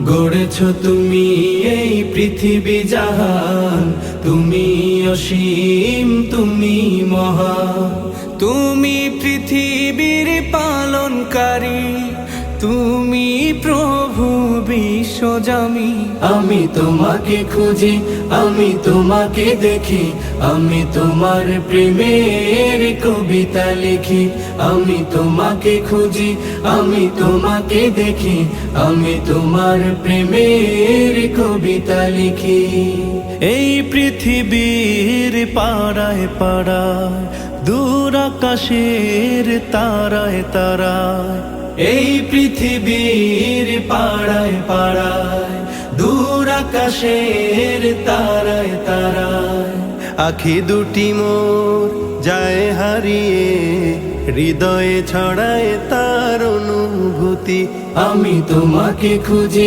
গড়েছ তুমি এই পৃথিবী জাহান, তুমি অসীম, তুমি মহান। তুমি পৃথিবীর পালনকারী, তুমি প্রভু বিশ্বজামি। আমি তোমাকে খুঁজি, আমি তোমাকে দেখি, আমি তোমার প্রেমের কবিতা লিখি। আমি তোমাকে খুঁজি, আমি তোমাকে দেখি, আমি তোমার প্রেমের কবিতা লিখি। এই পৃথিবীর পাড়ায় পাড়ায়, দূর আকাশের তারায় তারায়, এই পৃথিবীর পাড়ায় পাড়ায়, দূর আকাশের তারায় তারায়, আখি দুটি মোর যায় হারিয়ে, হৃদয়ে ছড়ায় তার অনুভূতি। আমি তোমাকে খুঁজি,